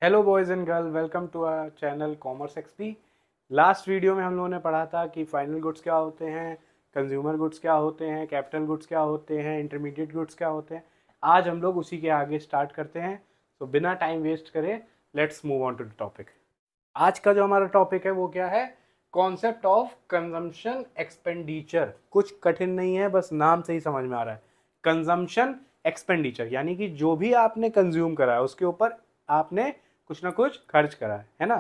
Hello boys and girl, welcome to our channel commerce XP. Last video में हम लोगों ने पढ़ा था कि फाइनल गुड्स क्या होते हैं, कंज्यूमर गुड्स क्या होते हैं, कैपिटल गुड्स क्या होते हैं, इंटरमीडिएट गुड्स क्या होते हैं। आज हम लोग उसी के आगे स्टार्ट करते हैं। तो बिना टाइम वेस्ट करे let's move on to the topic. आज का जो हमारा टॉपिक है वो क्या है? Concept of consumption expenditure. कुछ कठिन नहीं है, बस नाम से ही समझ में आ रहा है। कंजम्पशन एक्सपेंडिचर यानी कि जो भी आपने कंज्यूम करा है उसके ऊपर आपने कुछ ना कुछ खर्च करा है ना।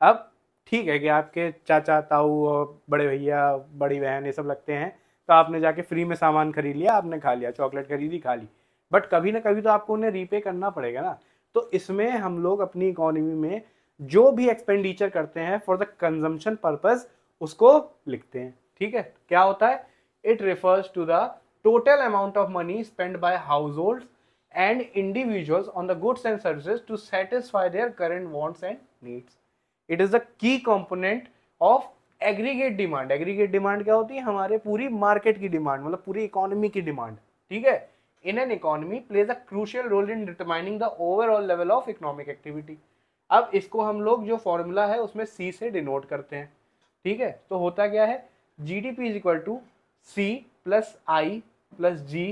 अब ठीक है कि आपके चाचा ताऊ और बड़े भैया बड़ी बहन ये सब लगते हैं, तो आपने जाके फ्री में सामान खरीद लिया, आपने खा लिया, चॉकलेट खरीदी खा ली। बट कभी ना कभी तो आपको उन्हें रीपे करना पड़ेगा ना। तो इसमें हम लोग अपनी इकोनॉमी में जो भी एक्सपेंडिचर करते हैं फॉर द कंजम्पशन पर्पस उसको लिखते हैं। ठीक है, क्या होता है? It refers to the total amount of money spend by household and individuals on the goods and services to satisfy their current wants and needs. It is the key component of aggregate demand. Aggregate demand क्या होती है? हमारे पूरी market की demand, मतलब पूरी economy की demand. ठीक है, in an economy plays a crucial role in determining the overall level of economic activity. अब इसको हम लोग जो फॉर्मूला है उसमें सी से डिनोट करते हैं। ठीक है, तो होता क्या है? GDP is equal to C plus I plus G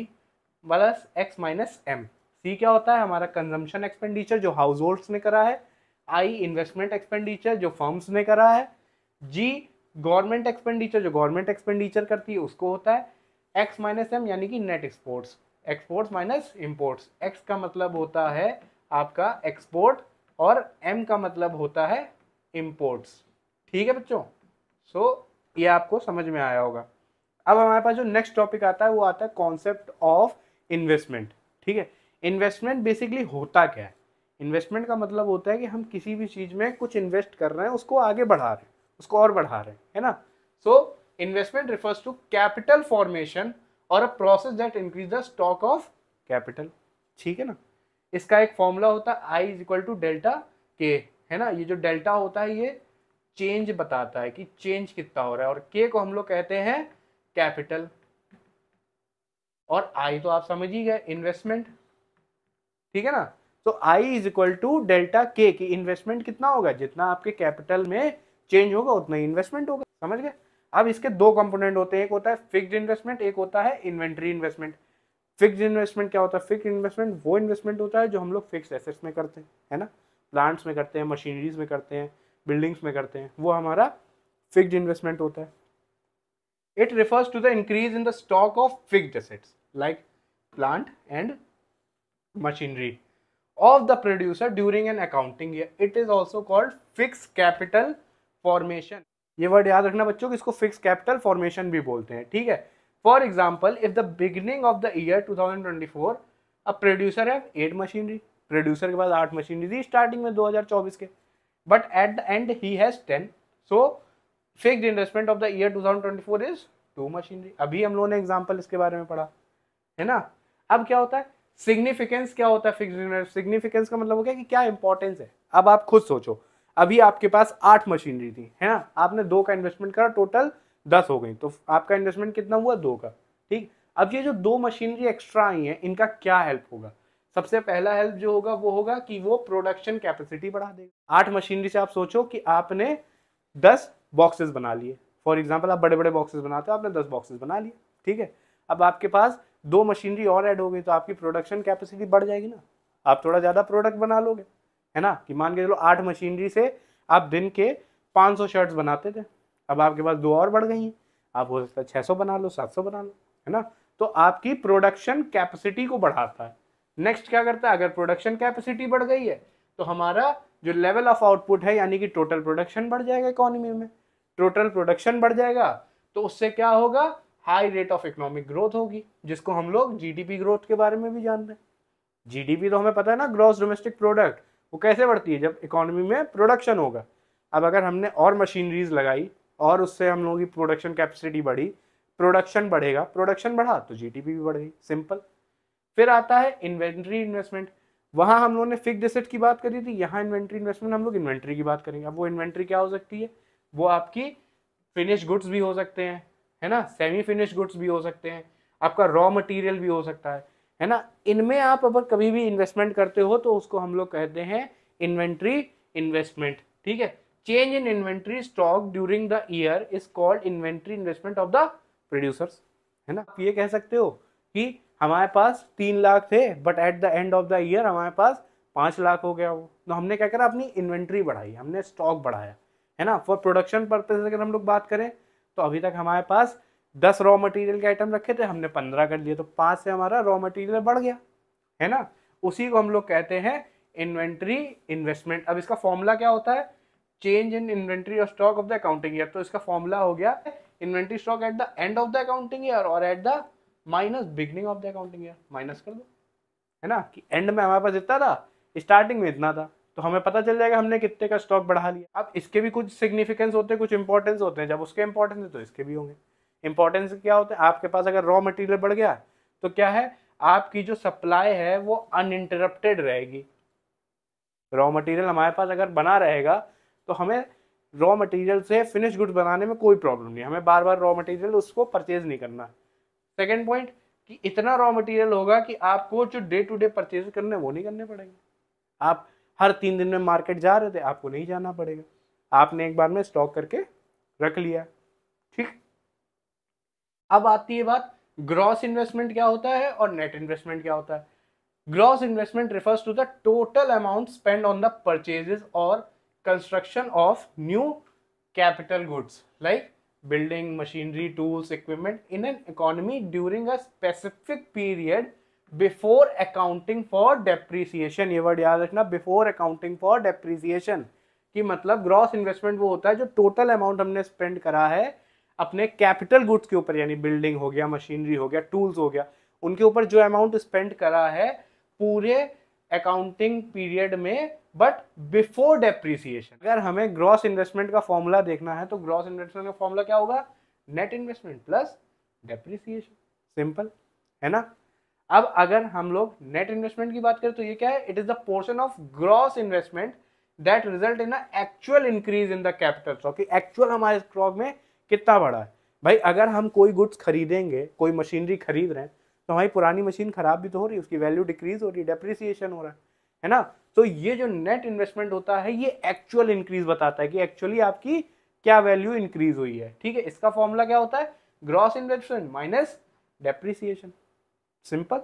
plus X minus M. C क्या होता है? हमारा कंजम्पशन एक्सपेंडिचर जो हाउस होल्ड्स ने करा है। आई इन्वेस्टमेंट एक्सपेंडिचर जो फर्म्स ने करा है। जी गवर्नमेंट एक्सपेंडिचर जो गवर्नमेंट एक्सपेंडिचर करती है उसको होता है। एक्स माइनस एम यानी कि net exports, exports minus imports. X का मतलब होता है आपका एक्सपोर्ट और एम का मतलब होता है इम्पोर्ट्स। ठीक है बच्चों, सो ये आपको समझ में आया होगा। अब हमारे पास जो नेक्स्ट टॉपिक आता है वो आता है कॉन्सेप्ट ऑफ इन्वेस्टमेंट। ठीक है, इन्वेस्टमेंट बेसिकली होता क्या है? इन्वेस्टमेंट का मतलब होता है कि हम किसी भी चीज में कुछ इन्वेस्ट कर रहे हैं, उसको आगे बढ़ा रहे हैं, उसको और बढ़ा रहे हैं, है ना। So investment refers to capital formation or a process that increase the stock of capital. ठीक है ना। इसका एक फॉर्मूला होता है I is equal to delta K, है ना। ये जो डेल्टा होता है ये चेंज बताता है कि चेंज कितना हो रहा है, और के को हम लोग कहते हैं कैपिटल, और आई तो आप समझ ही गए इन्वेस्टमेंट। ठीक है ना। तो आई इज इक्वल टू डेल्टा के की इन्वेस्टमेंट कितना होगा? जितना आपके कैपिटल में चेंज होगा उतना ही इन्वेस्टमेंट होगा। समझ गए। अब इसके दो कंपोनेंट होते हैं, एक होता है फिक्स्ड इन्वेस्टमेंट, एक होता है इन्वेंट्री इन्वेस्टमेंट। फिक्स्ड इन्वेस्टमेंट क्या होता है? फिक्स्ड इन्वेस्टमेंट वो इन्वेस्टमेंट होता है जो हम लोग फिक्स्ड एसेट्स में करते हैं, है ना। प्लांट्स में करते हैं, मशीनरीज में करते हैं, बिल्डिंग्स में करते हैं, वो हमारा फिक्स्ड इन्वेस्टमेंट होता है। It refers to the increase in the stock of fixed assets like plant and machinery of the producer during an accounting year. It is also called fixed capital formation. ये word याद रखना बच्चों कि इसको fix capital formation भी बोलते हैं। ठीक है, for example if the beginning of the year 2024 a producer have 8 machinery, producer के पास 8 मशीनरी थी स्टार्टिंग में 2024 के, but at the and he has 10। So fixed investment of the year 2024 is 2 machinery. अभी हम लोगों ने एग्जांपल इसके बारे में पढ़ा, है ना। अब क्या होता है? सिग्निफिकेंस क्या होता है? फिक्स्ड सिग्निफिकेंस का मतलब हो गया कि क्या इंपॉर्टेंस है। अब आप खुद सोचो, अभी आपके पास 8 मशीनरी थी, है ना, आपने 2 का इन्वेस्टमेंट करा, टोटल 10 हो गई, तो आपका इन्वेस्टमेंट कितना हुआ? 2 का। ठीक, अब ये जो 2 मशीनरी एक्स्ट्रा आई हैं इनका क्या हेल्प होगा? सबसे पहला हेल्प जो होगा वो होगा कि वो प्रोडक्शन कैपेसिटी बढ़ा देगा। 8 मशीनरी से आप सोचो कि आपने 10 बॉक्सेस बना लिए। फॉर एग्जाम्पल आप बड़े बड़े बॉक्सेस बनाते हो, आपने 10 बॉक्सेस बना लिए। ठीक है, अब आपके पास 2 मशीनरी और ऐड हो गई तो आपकी प्रोडक्शन कैपेसिटी बढ़ जाएगी ना, आप थोड़ा ज्यादा प्रोडक्ट बना लोगे, है ना। कि मान के चलो 8 मशीनरी से आप दिन के 500 शर्ट्स बनाते थे, अब आपके पास 2 और बढ़ गई हैं, आप हो सकता है 600 बना लो, 700 बना लो, है ना। तो आपकी प्रोडक्शन कैपेसिटी को बढ़ाता है। नेक्स्ट क्या करता है? अगर प्रोडक्शन कैपेसिटी बढ़ गई है तो हमारा जो लेवल ऑफ आउटपुट है यानी कि टोटल प्रोडक्शन बढ़ जाएगा इकोनॉमी में। टोटल प्रोडक्शन बढ़ जाएगा तो उससे क्या होगा? High rate of economic growth होगी, जिसको हम लोग जीडीपी ग्रोथ के बारे में भी जानते हैं। जीडीपी तो हमें पता है ना, ग्रॉस डोमेस्टिक प्रोडक्ट, वो कैसे बढ़ती है? जब इकोनॉमी में प्रोडक्शन होगा। अब अगर हमने और मशीनरीज लगाई और उससे हम लोगों की प्रोडक्शन कैपेसिटी बढ़ी, प्रोडक्शन बढ़ेगा, प्रोडक्शन बढ़ा तो जीडीपी भी बढ़ेगी, सिंपल। फिर आता है इन्वेंट्री इन्वेस्टमेंट। वहां हम लोगों ने फिक्स्ड एसेट की बात करी थी, यहाँ इन्वेंट्री इन्वेस्टमेंट हम लोग इन्वेंट्री की बात करेंगे। अब वो इन्वेंट्री क्या हो सकती है? वो आपकी फिनिश गुड्स भी हो सकते हैं, है ना, सेमी फिनिश गुड्स भी हो सकते हैं, आपका रॉ मटेरियल भी हो सकता है ना। इनमें आप अगर कभी भी इन्वेस्टमेंट करते हो तो उसको हम लोग कहते हैं इन्वेंट्री इन्वेस्टमेंट, ठीक है। Change in inventory stock during the year is called inventory investment of the producers, है ना। आप ये कह सकते हो कि हमारे पास 3 लाख थे but at the end of the year हमारे पास 5 लाख हो गया वो, तो हमने क्या करा, अपनी इन्वेंट्री बढ़ाई, हमने स्टॉक बढ़ाया, है ना। फॉर प्रोडक्शन पर्पज अगर हम लोग बात करें तो अभी तक हमारे पास 10 रॉ मटेरियल के आइटम रखे थे, हमने 15 कर लिए, तो 5 से हमारा रॉ मटेरियल बढ़ गया, है ना। उसी को हम लोग कहते हैं इन्वेंट्री इन्वेस्टमेंट। अब इसका फॉर्मूला क्या होता है, change in inventory or stock of the accounting year. तो इसका फॉर्मूला हो गया inventory stock at the end of the accounting year और at the minus beginning of the accounting year, minus कर दो, है ना, कि एंड में हमारे पास इतना था, स्टार्टिंग में इतना था, तो हमें पता चल जाएगा हमने कितने का स्टॉक बढ़ा लिया। अब इसके भी कुछ सिग्निफिकेंस होते हैं, कुछ इंपॉर्टेंस होते हैं, जब उसके इंपॉर्टेंस है तो इसके भी होंगे। इंपॉर्टेंस क्या होते हैं, आपके पास अगर रॉ मटेरियल बढ़ गया तो क्या है, आपकी जो सप्लाई है वो अनइंटरप्टेड रहेगी। रॉ मटेरियल हमारे पास अगर बना रहेगा तो हमें रॉ मटेरियल से फिनिश गुड्स बनाने में कोई प्रॉब्लम नहीं, हमें बार बार रॉ मटेरियल उसको परचेज नहीं करना। सेकेंड पॉइंट कि इतना रॉ मटेरियल होगा कि आपको जो डे टू डे परचेज करने वो नहीं करने पड़ेंगे। आप हर 3 दिन में मार्केट जा रहे थे, आपको नहीं जाना पड़ेगा, आपने एक बार में स्टॉक करके रख लिया, ठीक। अब आती है बात, ग्रॉस इन्वेस्टमेंट क्या होता है और नेट इन्वेस्टमेंट क्या होता है। Gross investment refers to the total amount spent on the purchases or construction of new capital goods like building, machinery, tools, equipment in an economy during a specific period before accounting for depreciation। ये word याद रखना, before accounting for depreciation, कि मतलब gross investment वो होता है जो total amount हमने स्पेंड करा है अपने कैपिटल गुड्स के ऊपर, यानी बिल्डिंग हो गया, मशीनरी हो गया, टूल्स हो गया, उनके ऊपर जो अमाउंट स्पेंड करा है पूरे अकाउंटिंग पीरियड में, बट बिफोर डेप्रिसिएशन। अगर हमें ग्रॉस इन्वेस्टमेंट का फॉर्मूला देखना है तो ग्रॉस इन्वेस्टमेंट का फॉर्मूला क्या होगा, net investment plus depreciation, simple, है ना। अब अगर हम लोग नेट इन्वेस्टमेंट की बात करें तो ये क्या है, it is the portion of gross investment that result in actual increase in the capital stock, actual हमारे स्टॉक में कितना बढ़ा है। भाई अगर हम कोई गुड्स खरीदेंगे, कोई मशीनरी खरीद रहे हैं, तो हमारी पुरानी मशीन खराब भी तो हो रही है, उसकी वैल्यू डिक्रीज हो रही है, डेप्रिसिएशन हो रहा है ना। तो ये जो नेट इन्वेस्टमेंट होता है ये एक्चुअल इंक्रीज बताता है कि एक्चुअली आपकी क्या वैल्यू इंक्रीज हुई है, ठीक है। इसका फॉर्मूला क्या होता है, gross investment minus depreciation, simple.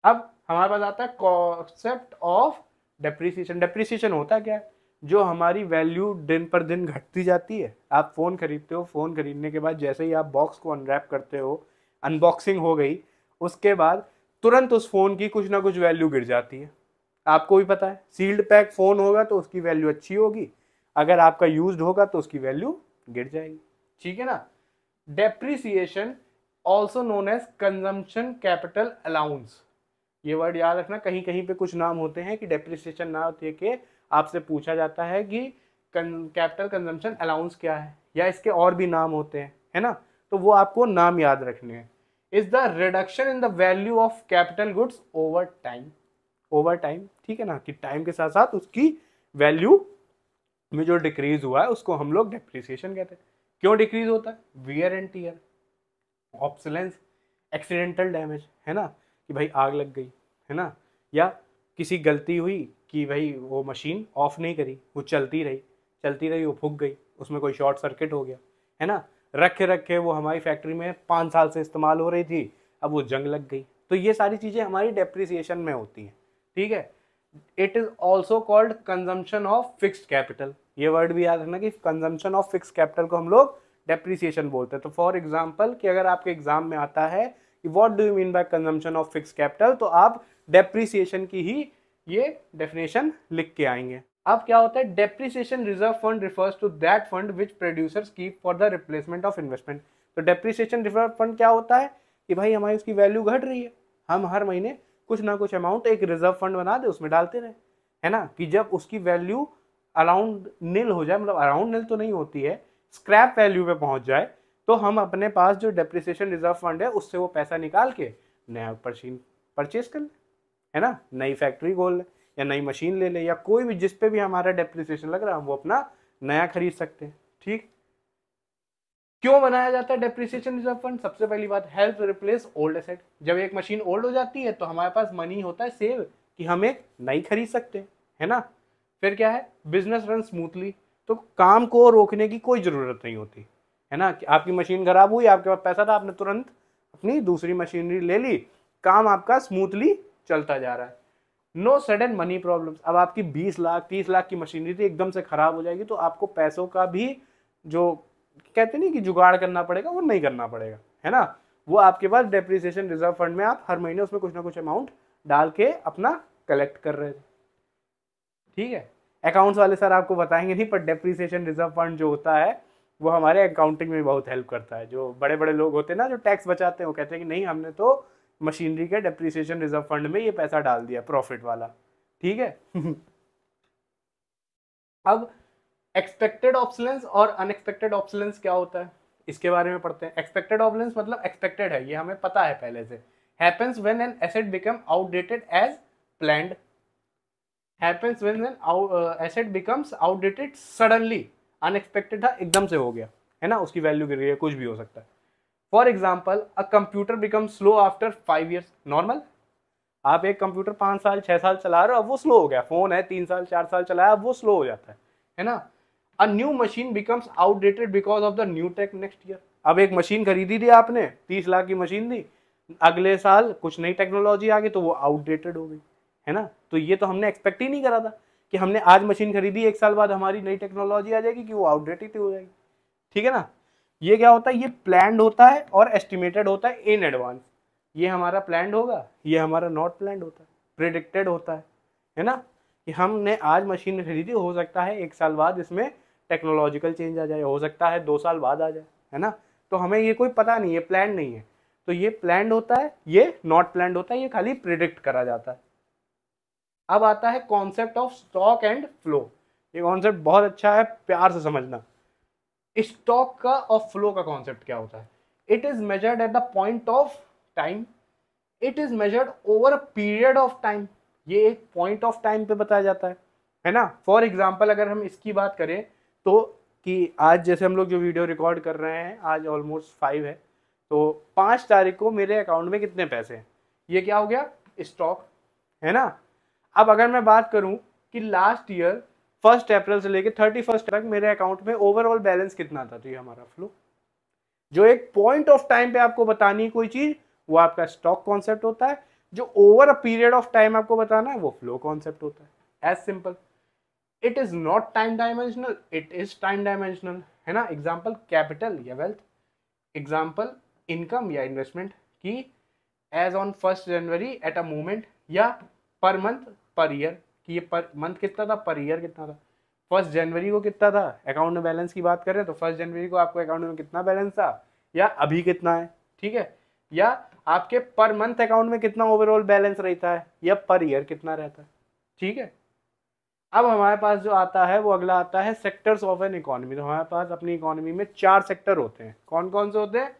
अब हमारे पास आता है कॉन्सेप्ट ऑफ डेप्रिसिएशन। डेप्रिसिएशन होता क्या है, जो हमारी वैल्यू दिन पर दिन घटती जाती है। आप फोन खरीदते हो, फोन खरीदने के बाद जैसे ही आप बॉक्स को अनरैप करते हो, अनबॉक्सिंग हो गई, उसके बाद तुरंत उस फोन की कुछ ना कुछ वैल्यू गिर जाती है, आपको भी पता है। सील्ड पैक फोन होगा तो उसकी वैल्यू अच्छी होगी, अगर आपका यूज्ड होगा तो उसकी वैल्यू गिर जाएगी, ठीक है ना। Depreciation also known as consumption capital allowance, ये वर्ड याद रखना, कहीं कहीं पे कुछ नाम होते हैं कि डेप्रिसिएशन ना होते के आपसे पूछा जाता है कि कैपिटल कंजम्पशन अलाउंस क्या है, या इसके और भी नाम होते हैं, है ना, तो वो आपको नाम याद रखने हैं। Is the reduction in the value of capital goods over time, over time, ठीक है ना, कि टाइम के साथ साथ उसकी वैल्यू में जो डिक्रीज हुआ है उसको हम लोग डेप्रिसिएशन कहते हैं। क्यों डिक्रीज होता है, wear and tear, obsolescence, accidental damage, है ना, कि भाई आग लग गई, है ना, या किसी गलती हुई कि भाई वो मशीन ऑफ नहीं करी, वो चलती रही वो फूक गई, उसमें कोई शॉर्ट सर्किट हो गया, है ना, रखे रखे वो हमारी फैक्ट्री में 5 साल से इस्तेमाल हो रही थी, अब वो जंग लग गई, तो ये सारी चीज़ें हमारी डेप्रिसिएशन में होती हैं, ठीक है। It is also called consumption of fixed capital, ये वर्ड भी याद रखना कि कंजम्पशन ऑफ फिक्स्ड कैपिटल को हम लोग डेप्रिसिएशन बोलते हैं। तो फॉर एग्जाम्पल कि अगर आपके एग्जाम में आता है कि what do you mean by consumption of fixed capital, तो आप डेप्रिसिएशन की ही ये डेफिनेशन लिख के आएंगे। अब क्या होता है, depreciation reserve fund refers to that fund which producers keep for the replacement of investment. तो डेप्रिसिएशन रिजर्व फंड क्या होता है कि भाई हमारी उसकी वैल्यू घट रही है, हम हर महीने कुछ ना कुछ अमाउंट एक रिजर्व फंड बना दे, उसमें डालते रहे, है ना, कि जब उसकी वैल्यू अराउंड नील हो जाए, मतलब अराउंड नील तो नहीं होती है, स्क्रैप वैल्यू पे पहुंच जाए, तो हम अपने पास जो डेप्रिसिएशन रिजर्व फंड है उससे वो पैसा निकाल के नया मशीन परचेज कर ले, है ना, नई फैक्ट्री खोल ले या नई मशीन ले ले, या कोई भी जिस पे भी हमारा डेप्रिसिएशन लग रहा है वो अपना नया खरीद सकते हैं, ठीक। क्यों बनाया जाता है डेप्रिसिएशन रिजर्व फंड, सबसे पहली बात, हेल्प रिप्लेस ओल्ड एसेट। जब एक मशीन ओल्ड हो जाती है तो हमारे पास मनी होता है सेव, कि हम एक नई खरीद सकते हैं, है ना। फिर क्या है, बिजनेस रन स्मूथली, तो काम को रोकने की कोई ज़रूरत नहीं होती, है ना। कि आपकी मशीन खराब हुई, आपके पास पैसा था, आपने तुरंत अपनी दूसरी मशीनरी ले ली, काम आपका स्मूथली चलता जा रहा है। No sudden money problems. अब आपकी 20 लाख 30 लाख की मशीनरी थी, एकदम से खराब हो जाएगी, तो आपको पैसों का भी जो कहते नहीं कि जुगाड़ करना पड़ेगा, वो नहीं करना पड़ेगा, है ना। वो आपके पास डेप्रिसिएशन रिजर्व फंड में आप हर महीने उसमें कुछ ना कुछ अमाउंट डाल के अपना कलेक्ट कर रहे थे, ठीक है। अकाउंट्स वाले सर आपको बताएंगे नहीं, पर डेप्रिसिएशन रिजर्व फंड जो होता है वो हमारे अकाउंटिंग में बहुत हेल्प करता है। जो बड़े बड़े लोग होते हैं ना, जो टैक्स बचाते हैं, वो कहते हैं कि नहीं, हमने तो मशीनरी के डेप्रिसिएशन रिजर्व फंड में ये पैसा डाल दिया, प्रॉफिट वाला, ठीक है। अब एक्सपेक्टेड ऑब्सोलेंस और अनएक्सपेक्टेड ऑब्सोलेंस क्या होता है, इसके बारे में पढ़ते हैं। एक्सपेक्टेड ऑब्सोलेंस मतलब एक्सपेक्टेड है, ये हमें पता है पहले से। Happens when an asset become outdated as planned. Happens when an asset becomes outdated suddenly. Unexpected था, एकदम से हो गया, है ना, उसकी वैल्यू गिर गई है, कुछ भी हो सकता है। For example, a computer become slow after 5 years। Normal, आप एक कंप्यूटर 5 साल 6 साल चला रहे हो, अब वो स्लो हो गया। फोन है 3 साल 4 साल चलाया, अब वो स्लो हो जाता है ना। A new machine becomes outdated because of the new take next year. अब एक मशीन खरीदी थी आपने, 30 लाख की मशीन थी, अगले साल कुछ नई टेक्नोलॉजी आ गई तो वो आउटडेटेड हो गई, है ना। तो ये तो हमने एक्सपेक्ट ही नहीं करा था कि हमने आज मशीन खरीदी, 1 साल बाद हमारी नई टेक्नोलॉजी आ जाएगी कि वो आउटडेटेड हो जाएगी, ठीक है ना। ये क्या होता है, ये प्लान्ड होता है और एस्टिमेटेड होता है इन एडवांस। ये हमारा प्लान्ड होगा, ये हमारा नॉट प्लान्ड होता है, प्रेडिक्टेड होता है ना। कि हमने आज मशीन खरीदी, हो सकता है 1 साल बाद इसमें टेक्नोलॉजिकल चेंज आ जाए, हो सकता है 2 साल बाद आ जाए, है ना। तो हमें ये कोई पता नहीं है, प्लान नहीं है। तो ये प्लान्ड होता है, ये नॉट प्लान्ड होता है, ये खाली प्रिडिक्ट करा जाता है। अब आता है concept of stock and flow. ये कॉन्सेप्ट बहुत अच्छा है, प्यार से समझना। स्टॉक का और फ्लो का कॉन्सेप्ट क्या होता है। It is measured at the point of time, it is measured over a period of time. ये एक पॉइंट ऑफ टाइम पे बताया जाता है ना। फॉर एग्जाम्पल, अगर हम इसकी बात करें तो, कि आज जैसे हम लोग जो वीडियो रिकॉर्ड कर रहे हैं, आज ऑलमोस्ट 5 है, तो 5 तारीख को मेरे अकाउंट में कितने पैसे हैं, ये क्या हो गया, स्टॉक, है ना। अब अगर मैं बात करूं कि लास्ट ईयर 1 अप्रैल से लेकर 31 तक मेरे अकाउंट में ओवरऑल बैलेंस कितना था, तो ये हमारा फ्लो। जो एक पॉइंट ऑफ टाइम पे आपको बतानी है कोई चीज, वो आपका स्टॉक कॉन्सेप्ट होता है। जो over a period of time आपको बताना है, वो फ्लो कॉन्सेप्ट होता है। As simple, it is not time dimensional, it is time dimensional, है ना। एग्जाम्पल, कैपिटल या वेल्थ। एग्जाम्पल, इनकम या इन्वेस्टमेंट की as on 1 January at a moment, या पर मंथ, पर ईयर कि ये पर मंथ कितना था, पर ईयर कितना था। 1 जनवरी को कितना था, अकाउंट में बैलेंस की बात करें तो 1 जनवरी को आपको अकाउंट में कितना बैलेंस था, या अभी कितना है, ठीक है। या आपके पर मंथ अकाउंट में कितना ओवरऑल बैलेंस रहता है, या पर ईयर कितना रहता है, ठीक है। अब हमारे पास जो आता है वो अगला आता है सेक्टर्स ऑफ एन इकोनॉमी। तो हमारे पास अपनी इकोनॉमी में 4 सेक्टर होते हैं। कौन कौन से होते हैं,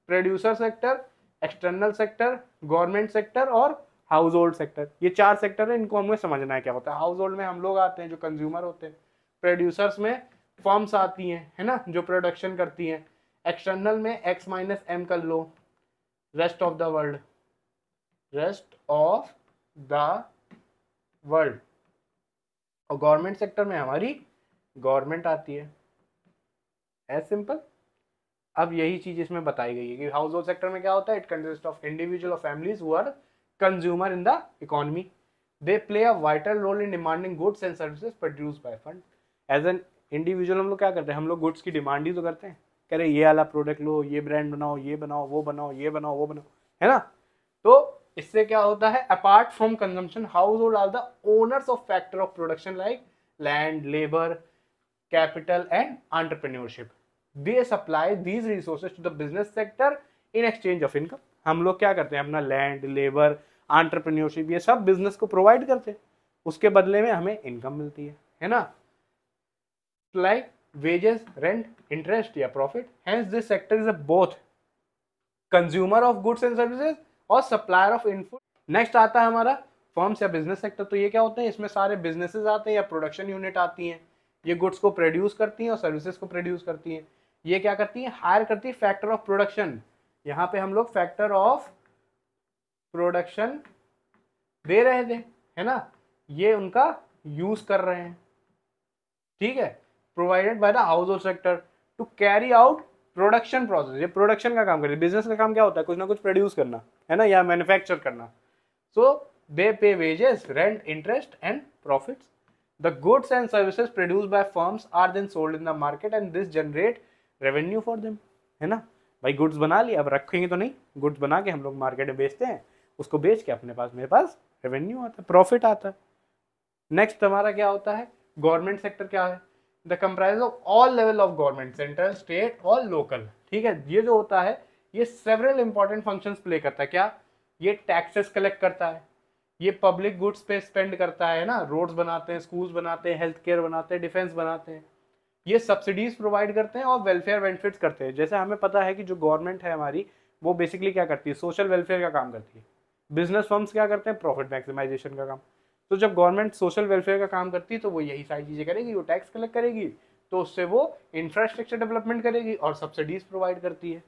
producer sector, external sector, government sector और हाउस होल्ड सेक्टर। ये 4 सेक्टर है, इनको हमें समझना है क्या होता है। हाउस होल्ड में हम लोग आते हैं जो कंज्यूमर होते हैं, प्रोड्यूसर्स में फर्म्स आती हैं, है ना, जो प्रोडक्शन करती हैं। एक्सटर्नल में एक्स माइनस एम कर लो, rest of the world, rest of the world. और गवर्नमेंट सेक्टर में हमारी गवर्नमेंट आती है। As simple. अब यही चीज इसमें बताई गई है कि हाउस होल्ड सेक्टर में क्या होता है, इट कंसिस्ट ऑफ इंडिविजुअल और families who are consumer in the economy. They play a vital role in demanding goods and services produced by fund. As an individual हम लोग क्या करते हैं, हम लोग गुड्स की डिमांड ही तो करते हैं, कह रहे ये वाला प्रोडक्ट लो, ये ब्रांड बनाओ, ये बनाओ, वो बनाओ, ये बनाओ, वो बनाओ, है ना। तो इससे क्या होता है, apart from consumption, household are the owners of factor of production like land, labour, capital and entrepreneurship. They supply these resources to the business sector in exchange of income. हम लोग क्या करते हैं, अपना लैंड, लेबर, एंटरप्रेन्योरशिप, ये सब business को provide करते हैं, उसके बदले में हमें इनकम मिलती है ना, लाइक वेजेस, रेंट, इंटरेस्ट या profit. Hence this sector is a both consumer of goods and services और सप्लायर ऑफ इनपुट। नेक्स्ट आता है हमारा फर्म्स या बिजनेस सेक्टर। तो ये क्या होते हैं, इसमें सारे बिजनेसेस आते हैं या प्रोडक्शन यूनिट आती हैं। ये गुड्स को प्रोड्यूस करती हैं और सर्विसेज को प्रोड्यूस करती हैं। ये क्या करती हैं, हायर करती है फैक्टर ऑफ प्रोडक्शन। यहाँ पे हम लोग फैक्टर ऑफ प्रोडक्शन दे रहे थे, है ना, ये उनका यूज कर रहे हैं, ठीक है। Provided by the household sector to carry out production process, ये प्रोडक्शन का काम करते हैं। बिजनेस का काम क्या होता है, कुछ ना कुछ प्रोड्यूस करना, है ना, या मैन्युफैक्चर करना। So they pay wages, rent, interest and profits. The goods and services produced by firms are then sold in the market and this generate revenue for them, है ना। भाई गुड्स बना लिया, अब रखेंगे तो नहीं, गुड्स बना के हम लोग मार्केट में बेचते हैं, उसको बेच के अपने पास, मेरे पास रेवेन्यू आता है, प्रॉफिट आता है। नेक्स्ट हमारा क्या होता है, गवर्नमेंट सेक्टर क्या है, the comprise of all level of government, central, state और लोकल, ठीक है। ये जो होता है ये सेवरल इंपॉर्टेंट फंक्शंस प्ले करता है। क्या, ये टैक्सेस कलेक्ट करता है, ये पब्लिक गुड्स पे स्पेंड करता है ना, रोड्स बनाते हैं, स्कूल्स बनाते हैं, हेल्थ केयर बनाते हैं, डिफेंस बनाते हैं, ये सब्सिडीज प्रोवाइड करते हैं और वेलफेयर बेनिफिट्स करते हैं। जैसे हमें पता है कि जो गवर्नमेंट है हमारी, वो बेसिकली क्या करती है, सोशल वेलफेयर का काम करती है। बिजनेस फर्म्स क्या करते हैं, प्रॉफिट मैक्सिमाइजेशन का काम। तो जब गवर्नमेंट सोशल वेलफेयर का काम करती है तो वो यही सारी चीजें करेगी, वो टैक्स कलेक्ट करेगी, तो उससे वो इंफ्रास्ट्रक्चर डेवलपमेंट करेगी और सब्सिडीज प्रोवाइड करती है।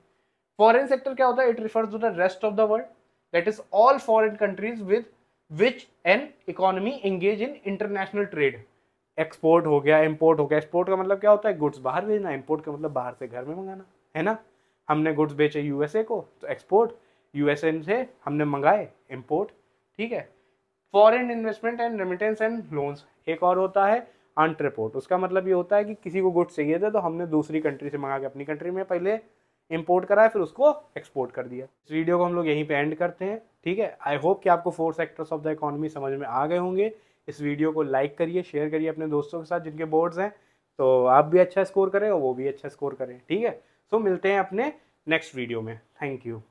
फॉरेन सेक्टर क्या होता है, it refers to the rest of the world, that is all foreign countries with which an economy engage in international trade. Export हो गया, इंपोर्ट हो गया। एक्सपोर्ट का मतलब क्या होता है, गुड्स बाहर भेजना, इंपोर्ट का मतलब बाहर से घर में मंगाना, है ना। हमने गुड्स बेचे यूएसए को तो एक्सपोर्ट, यूएसए से हमने मंगाए इंपोर्ट, ठीक है। Foreign investment and remittance and loans, एक और होता है अंट्रेपोर्ट। उसका मतलब ये होता है कि किसी को गुड्स चाहिए थे तो हमने दूसरी कंट्री से मंगा के अपनी कंट्री में पहले इंपोर्ट कराया, फिर उसको एक्सपोर्ट कर दिया। इस वीडियो को हम लोग यहीं पे एंड करते हैं, ठीक है। आई होप कि आपको 4 सेक्टर्स ऑफ द इकोनॉमी समझ में आ गए होंगे। इस वीडियो को लाइक करिए, शेयर करिए अपने दोस्तों के साथ जिनके बोर्ड्स हैं, तो आप भी अच्छा स्कोर करें और वो भी अच्छा स्कोर करें, ठीक है। सो मिलते हैं अपने नेक्स्ट वीडियो में। Thank you.